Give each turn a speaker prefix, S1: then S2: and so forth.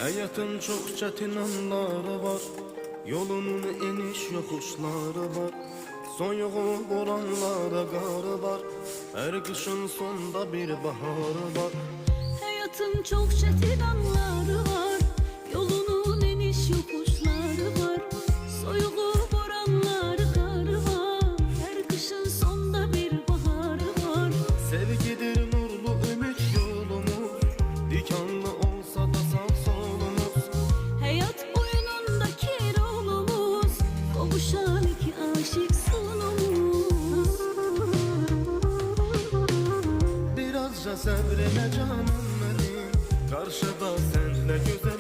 S1: Hayatın çok çetin anları var, yolunun eniş yokuşları var. Soyuğu boranlara qarı var, her kışın sonda bir baharı var.
S2: Hayatın çok çetin anları var, yolunun eniş yokuşları var. Soyuğu boranları karı var, her kışın sonda bir baharı var.
S1: Sevgidir nurlu ümit yolumuz, dikanlı olsa da sağ solumuz.
S2: Hayat oyunundaki rolumuz, kavuşan iki aşık sonumuz.
S1: Birazca sabrine canım benim, karşıda senle güzel